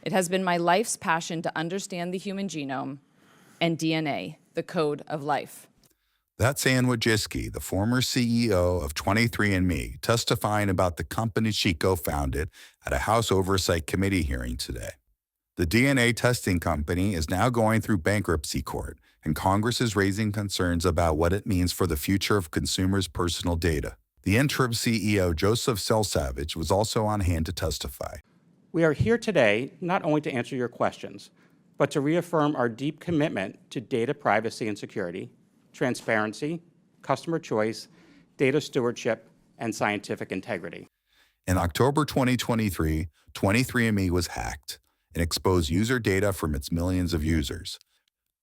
It has been my life's passion to understand the human genome and DNA, the code of life. That's Ann Wojcicki, the former CEO of 23andMe, testifying about the company she co-founded at a House Oversight Committee hearing today. The DNA testing company is now going through bankruptcy court, and Congress is raising concerns about what it means for the future of consumers' personal data. The interim CEO, Joseph Celsavage, was also on hand to testify. We are here today not only to answer your questions, but to reaffirm our deep commitment to data privacy and security, transparency, customer choice, data stewardship, and scientific integrity. In October 2023, 23andMe was hacked and exposed user data from its millions of users.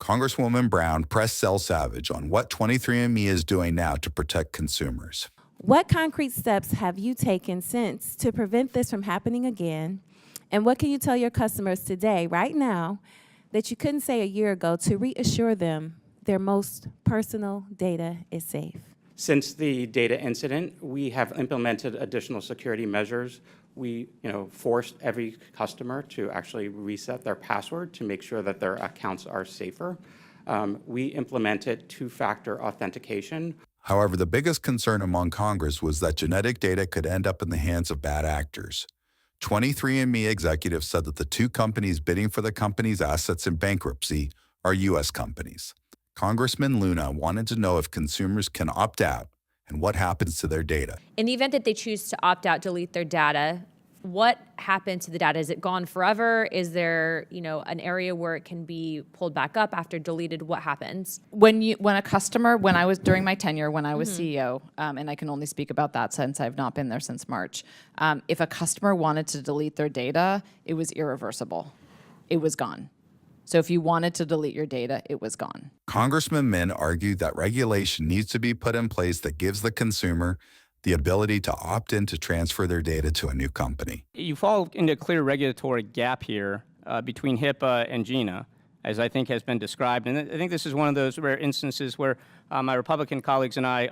Congresswoman Brown pressed Celsavage on what 23andMe is doing now to protect consumers. What concrete steps have you taken since to prevent this from happening again? And what can you tell your customers today, right now, that you couldn't say a year ago to reassure them their most personal data is safe? Since the data incident, we have implemented additional security measures. We forced every customer to actually reset their password to make sure that their accounts are safer. We implemented two-factor authentication. However, the biggest concern among Congress was that genetic data could end up in the hands of bad actors. 23andMe executives said that the two companies bidding for the company's assets in bankruptcy are U.S. companies. Congressman Luna wanted to know if consumers can opt out and what happens to their data. In the event that they choose to opt out, delete their data, what happens to the data? Is it gone forever? Is there, an area where it can be pulled back up after deleted? What happens? When I was during my tenure, when I was CEO, and I can only speak about that since I've not been there since March, if a customer wanted to delete their data, it was irreversible. It was gone. So if you wanted to delete your data, it was gone. Congressman Min argued that regulation needs to be put in place that gives the consumer the ability to opt in to transfer their data to a new company. You fall into a clear regulatory gap here between HIPAA and GINA, as I think has been described. And I think this is one of those rare instances where my Republican colleagues and I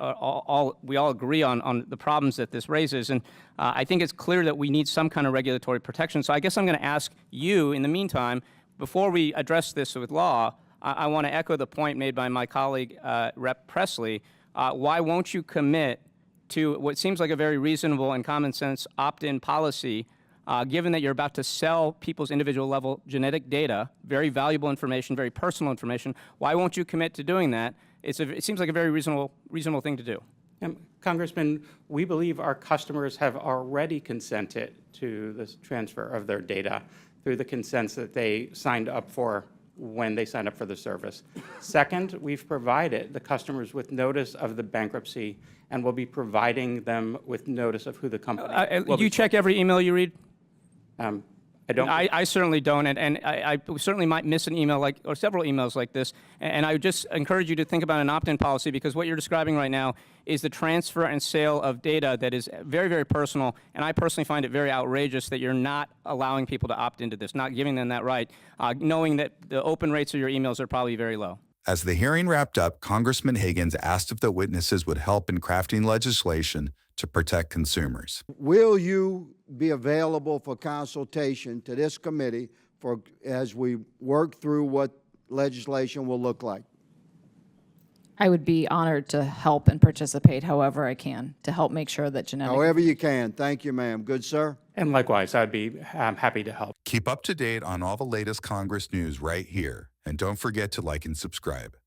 we all agree on the problems that this raises. And I think it's clear that we need some kind of regulatory protection. So I guess I'm going to ask you, in the meantime, before we address this with law, I want to echo the point made by my colleague, Rep. Presley. Why won't you commit to what seems like a very reasonable and common sense opt-in policy, given that you're about to sell people's individual level genetic data, very valuable information, very personal information? Why won't you commit to doing that? It seems like a very reasonable thing to do. Congressman, we believe our customers have already consented to this transfer of their data through the consents that they signed up for when they signed up for the service. Second, we've provided the customers with notice of the bankruptcy and will be providing them with notice of who the company will Do you check every email you read? I don't. I certainly don't, and I certainly might miss an email or several emails like this. And I would just encourage you to think about an opt-in policy, because what you're describing right now is the transfer and sale of data that is very, very personal. And I personally find it very outrageous that you're not allowing people to opt into this, not giving them that right, knowing that the open rates of your emails are probably very low. As the hearing wrapped up, Congressman Higgins asked if the witnesses would help in crafting legislation to protect consumers. Will you be available for consultation to this committee as we work through what legislation will look like? I would be honored to help and participate however I can to help make sure that genetic... However you can. Thank you, ma'am. Good, sir? And likewise, I'd be happy to help. Keep up to date on all the latest Congress news right here. And don't forget to like and subscribe.